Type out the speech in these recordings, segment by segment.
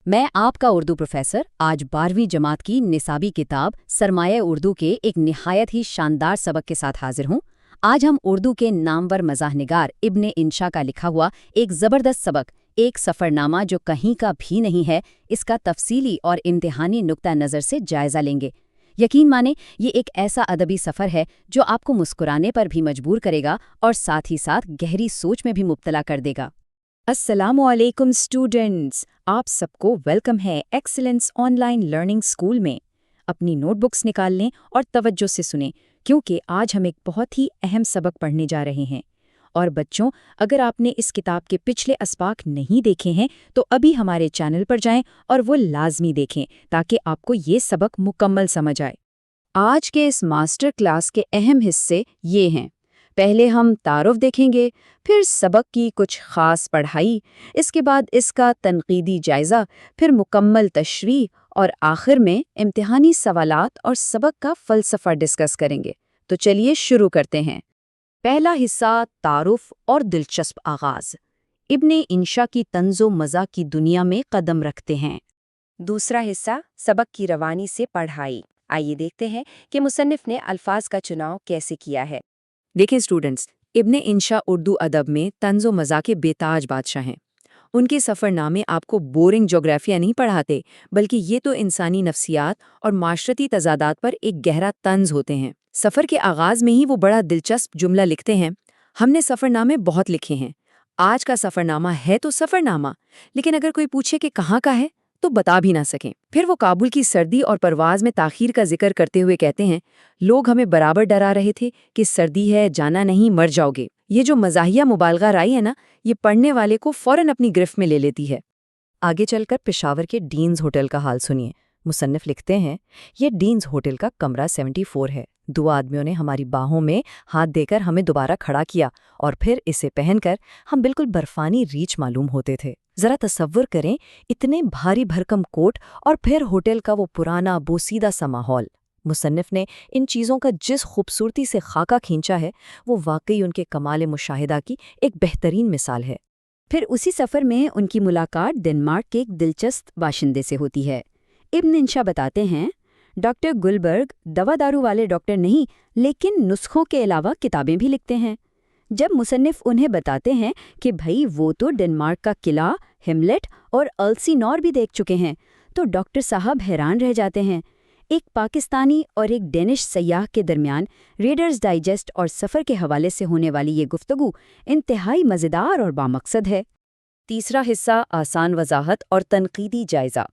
मैं आपका उर्दू प्रोफेसर आज 12वीं जमात की निसाबी किताब सरमाया उर्दू के एक निहायत ही शानदार सबक के साथ हाजिर हूँ। आज हम उर्दू के नामवर मज़ाहनिगार इब्ने इंशा का लिखा हुआ एक ज़बरदस्त सबक, एक सफ़रनामा जो कहीं का भी नहीं है, इसका तफसीली और इम्तिहानी नुक्ता नज़र से जायज़ा लेंगे। यकीन माने ये एक ऐसा अदबी सफ़र है जो आपको मुस्कुराने पर भी मजबूर करेगा और साथ ही साथ गहरी सोच में भी मुब्तला कर देगा। अस्सलामुअलैकुम स्टूडेंट्स, आप सबको वेलकम है एक्सीलेंस ऑनलाइन लर्निंग स्कूल में। अपनी नोटबुक्स निकाल लें और तवज्जो से सुनें, क्योंकि आज हम एक बहुत ही अहम सबक पढ़ने जा रहे हैं। और बच्चों, अगर आपने इस किताब के पिछले अस्पाक नहीं देखे हैं तो अभी हमारे चैनल पर जाएं और वो लाजमी देखें ताकि आपको ये सबक मुकम्मल समझ आए। आज के इस मास्टर क्लास के अहम हिस्से ये हैं। पहले हम तारुफ देखेंगे, फिर सबक की कुछ ख़ास पढ़ाई, इसके बाद इसका तनकीदी जायज़ा, फिर मुकम्मल तशरीह और आखिर में इम्तिहानी सवालात और सबक का फ़लसफ़ा डिस्कस करेंगे। तो चलिए शुरू करते हैं। पहला हिस्सा तारुफ और दिलचस्प आगाज़। इब्ने इंशा की तंज़ो मज़ा की दुनिया में कदम रखते हैं। दूसरा हिस्सा सबक की रवानी से पढ़ाई। आइए देखते हैं कि मुसन्निफ़ ने अल्फाज का चुनाव कैसे किया है। देखें स्टूडेंट्स, इब्ने इंशा उर्दू अदब में तंज़ो मज़ा के बेताज बादशाह हैं। उनके सफ़रनामे आपको बोरिंग जोग्राफिया नहीं पढ़ाते, बल्कि ये तो इंसानी नफ्सियात और माशरती तज़ादात पर एक गहरा तंज़ होते हैं। सफ़र के आगाज़ में ही वो बड़ा दिलचस्प जुमला लिखते हैं, हमने सफ़रनामे बहुत लिखे हैं, आज का सफ़रनामा है तो सफ़रनामा, लेकिन अगर कोई पूछे कि कहाँ का है तो बता भी ना सकें। फिर वो काबुल की सर्दी और परवाज़ में ताख़ीर का जिक्र करते हुए कहते हैं, लोग हमें बराबर डरा रहे थे कि सर्दी है, जाना नहीं, मर जाओगे। ये जो मज़ाहिया मुबालगा राई है ना, ये पढ़ने वाले को फ़ौरन अपनी गिरफ्त में ले लेती है। आगे चलकर पेशावर के डीन्स होटल का हाल सुनिए। मुसन्निफ लिखते हैं, ये डीन्स होटल का कमरा 74 है। 2 आदमियों ने हमारी बाहों में हाथ देकर हमें दोबारा खड़ा किया और फिर इसे पहनकर हम बिल्कुल बर्फानी रीछ मालूम होते थे। जरा तसव्वुर करें, इतने भारी भरकम कोट और फिर होटल का वो पुराना बोसीदा सा माहौल। मुसन्निफ ने इन चीज़ों का जिस खूबसूरती से खाका खींचा है, वो वाकई उनके कमाल मुशाहिदा की एक बेहतरीन मिसाल है। फिर उसी सफ़र में उनकी मुलाकात डेनमार्क के एक दिलचस्प बाशिंदे से होती है। इब्न इंशा बताते हैं, डॉक्टर गुलबर्ग दवा दारू वाले डॉक्टर नहीं, लेकिन नुस्खों के अलावा किताबें भी लिखते हैं। जब मुसन्निफ उन्हें बताते हैं कि भाई वो तो डेनमार्क का किला, हिमलेट और अल्सीनौर भी देख चुके हैं, तो डॉक्टर साहब हैरान रह जाते हैं। एक पाकिस्तानी और एक डेनिश सयाह के दरमियान रीडर्स डाइजेस्ट और सफ़र के हवाले से होने वाली ये गुफ्तगू इंतहाई मज़ेदार और बामकसद है। तीसरा हिस्सा आसान वजाहत और तनकीदी जायज़ा।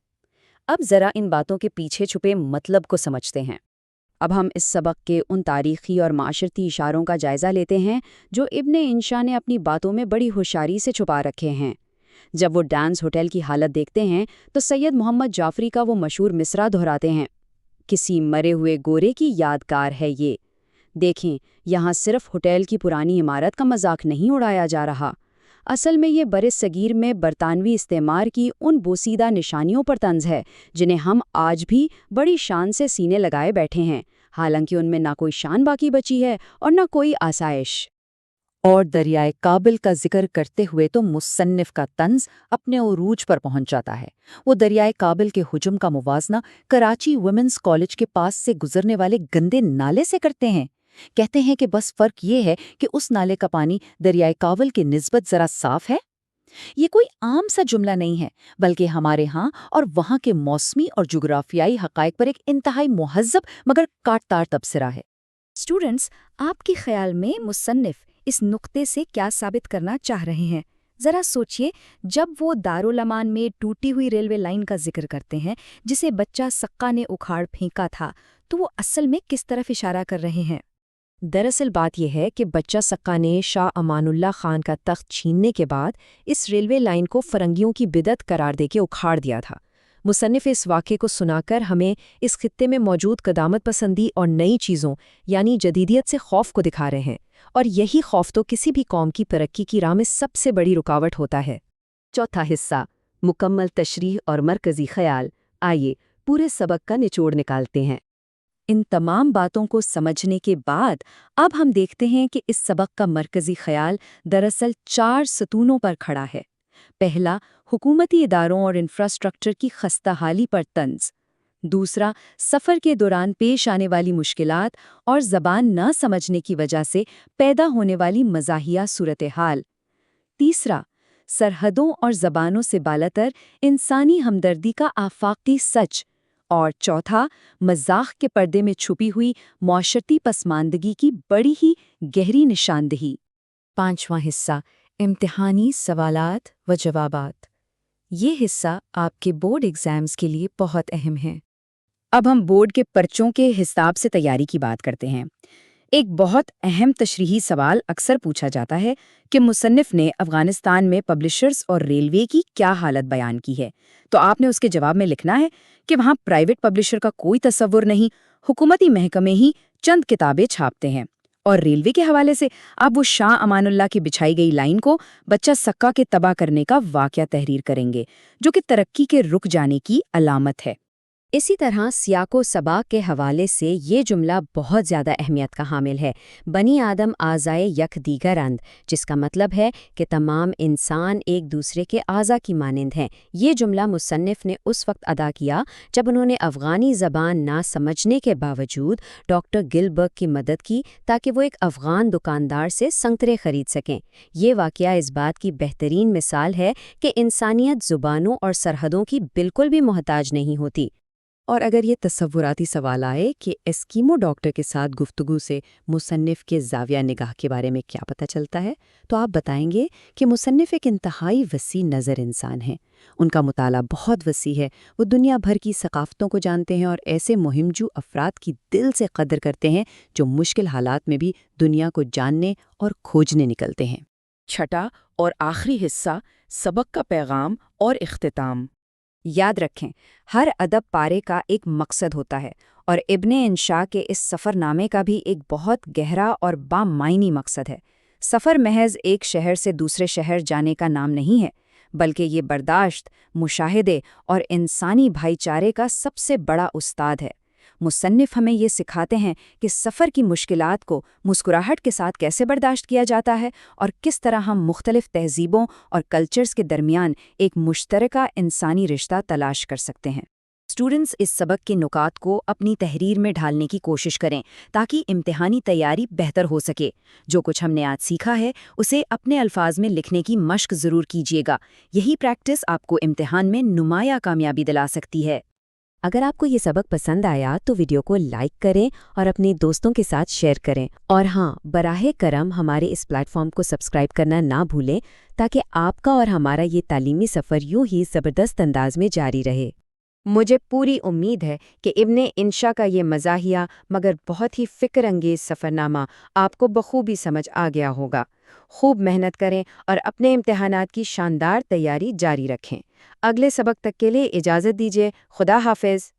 अब ज़रा इन बातों के पीछे छुपे मतलब को समझते हैं। अब हम इस सबक के उन तारीख़ी और माशरती इशारों का जायज़ा लेते हैं जो इब्ने इंशा ने अपनी बातों में बड़ी होशियारी से छुपा रखे हैं। जब वो डांस होटल की हालत देखते हैं तो सैयद मोहम्मद जाफरी का वो मशहूर मिसरा दोहराते हैं, किसी मरे हुए गोरे की यादगार है ये। देखें, यहाँ सिर्फ होटल की पुरानी इमारत का मजाक नहीं उड़ाया जा रहा, असल में ये बरे सगीर में बरतानवी इस्तेमार की उन बोसीदा निशानियों पर तंज है जिन्हें हम आज भी बड़ी शान से सीने लगाए बैठे हैं, हालांकि उनमें ना कोई शान बाकी बची है और ना कोई आसाइश। और दरियाए काबिल का जिक्र करते हुए तो मुसन्निफ का तंज अपने उरूज पर पहुंच जाता है। वो दरियाए काबिल के हुजूम का मुवाजना कराची वुमेन्स कॉलेज के पास से गुजरने वाले गंदे नाले से करते हैं। कहते हैं कि बस फर्क ये है कि उस नाले का पानी दरियाए काबिल की निस्बत जरा साफ है। ये कोई आम सा जुमला नहीं है, बल्कि हमारे यहाँ और वहाँ के मौसमी और जुग्राफियाई हक़ाइक़ पर एक इंतहाई मुहज़्ज़ब मगर काटतार तबसरा है। स्टूडेंट्स, आपके ख्याल में मुसन्निफ इस नुक्ते से क्या साबित करना चाह रहे हैं? ज़रा सोचिए, जब वो दारुल अमान में टूटी हुई रेलवे लाइन का जिक्र करते हैं जिसे बच्चा सक्का ने उखाड़ फेंका था, तो वो असल में किस तरफ इशारा कर रहे हैं? दरअसल बात यह है कि बच्चा सक्का ने शाह अमानुल्लाह खान का तख्त छीनने के बाद इस रेलवे लाइन को फरंगियों की बिदत करार देके उखाड़ दिया था। मुसन्निफ इस वाक़े को सुनाकर हमें इस खित्ते में मौजूद कदामत पसंदी और नई चीज़ों यानी जदीदियत से खौफ को दिखा रहे हैं, और यही खौफ तो किसी भी कौम की तरक्की की राह में सबसे बड़ी रुकावट होता है। चौथा हिस्सा, मुकम्मल तशरीह और मरकज़ी ख़याल। आइए पूरे सबक का निचोड़ निकालते हैं। इन तमाम बातों को समझने के बाद अब हम देखते हैं कि इस सबक का मरकज़ी ख़याल दरअसल 4 सतूनों पर खड़ा है। پہلا، حکومتی اداروں اور انفراسٹرکچر کی خستہ حالی پر طنز۔ دوسرا، سفر کے دوران پیش آنے والی مشکلات اور زبان نہ سمجھنے کی وجہ سے پیدا ہونے والی مزاحیہ صورتحال۔ تیسرا، سرحدوں اور زبانوں سے بالاتر انسانی ہمدردی کا آفاقی سچ۔ اور چوتھا، مزاح کے پردے میں چھپی ہوئی معاشرتی پسماندگی کی بڑی ہی گہری نشاندہی۔ پانچواں حصہ، امتحانی سوالات و جوابات۔ یہ حصہ آپ کے بورڈ ایگزامز کے لیے بہت اہم ہے۔ اب ہم بورڈ کے پرچوں کے حساب سے تیاری کی بات کرتے ہیں۔ ایک بہت اہم تشریحی سوال اکثر پوچھا جاتا ہے کہ مصنف نے افغانستان میں پبلشرز اور ریلوے کی کیا حالت بیان کی ہے، تو آپ نے اس کے جواب میں لکھنا ہے کہ وہاں پرائیویٹ پبلشر کا کوئی تصور نہیں، حکومتی محکمے ہی چند کتابیں چھاپتے ہیں۔ اور ریلوے کے حوالے سے آپ وہ شاہ امان اللہ کی بچھائی گئی لائن کو بچہ سکا کے تباہ کرنے کا واقعہ تحریر کریں گے، جو کہ ترقی کے رک جانے کی علامت ہے۔ اسی طرح سیاق و سباق کے حوالے سے یہ جملہ بہت زیادہ اہمیت کا حامل ہے۔ بنی آدم اعضائے یک دیگر اند، جس کا مطلب ہے کہ تمام انسان ایک دوسرے کے اعضا کی مانند ہیں۔ یہ جملہ مصنف نے اس وقت ادا کیا جب انہوں نے افغانی زبان نہ سمجھنے کے باوجود ڈاکٹر گلبرگ کی مدد کی تاکہ وہ ایک افغان دکاندار سے سنگترے خرید سکیں۔ یہ واقعہ اس بات کی بہترین مثال ہے کہ انسانیت زبانوں اور سرحدوں کی بالکل بھی محتاج نہیں ہوتی۔ اور اگر یہ تصوراتی سوال آئے کہ ایسکیمو ڈاکٹر کے ساتھ گفتگو سے مصنف کے زاویہ نگاہ کے بارے میں کیا پتہ چلتا ہے، تو آپ بتائیں گے کہ مصنف ایک انتہائی وسیع نظر انسان ہیں۔ ان کا مطالعہ بہت وسیع ہے، وہ دنیا بھر کی ثقافتوں کو جانتے ہیں اور ایسے مہمجو افراد کی دل سے قدر کرتے ہیں جو مشکل حالات میں بھی دنیا کو جاننے اور کھوجنے نکلتے ہیں۔ چھٹا اور آخری حصہ، سبق کا پیغام اور اختتام۔ یاد رکھیں، ہر ادب پارے کا ایک مقصد ہوتا ہے، اور ابن انشا کے اس سفر نامے کا بھی ایک بہت گہرا اور بامعنی مقصد ہے۔ سفر محض ایک شہر سے دوسرے شہر جانے کا نام نہیں ہے، بلکہ یہ برداشت، مشاہدے اور انسانی بھائی چارے کا سب سے بڑا استاد ہے۔ مصنف ہمیں یہ سکھاتے ہیں کہ سفر کی مشکلات کو مسکراہٹ کے ساتھ کیسے برداشت کیا جاتا ہے، اور کس طرح ہم مختلف تہذیبوں اور کلچرز کے درمیان ایک مشترکہ انسانی رشتہ تلاش کر سکتے ہیں۔ اسٹوڈنٹس اس سبق کے نکات کو اپنی تحریر میں ڈھالنے کی کوشش کریں تاکہ امتحانی تیاری بہتر ہو سکے۔ جو کچھ ہم نے آج سیکھا ہے اسے اپنے الفاظ میں لکھنے کی مشق ضرور کیجیے گا۔ یہی پریکٹس آپ کو امتحان میں نمایاں کامیابی دلا سکتی ہے۔ اگر آپ کو یہ سبق پسند آیا تو ویڈیو کو لائک کریں اور اپنے دوستوں کے ساتھ شیئر کریں، اور ہاں، براہ کرم ہمارے اس پلیٹ فارم کو سبسکرائب کرنا نہ بھولیں تاکہ آپ کا اور ہمارا یہ تعلیمی سفر یوں ہی زبردست انداز میں جاری رہے۔ مجھے پوری امید ہے کہ ابن انشا کا یہ مزاحیہ مگر بہت ہی فکر انگیز سفرنامہ آپ کو بخوبی سمجھ آ گیا ہوگا۔ خوب محنت کریں اور اپنے امتحانات کی شاندار تیاری جاری رکھیں۔ اگلے سبق تک کے لیے اجازت دیجیے۔ خدا حافظ۔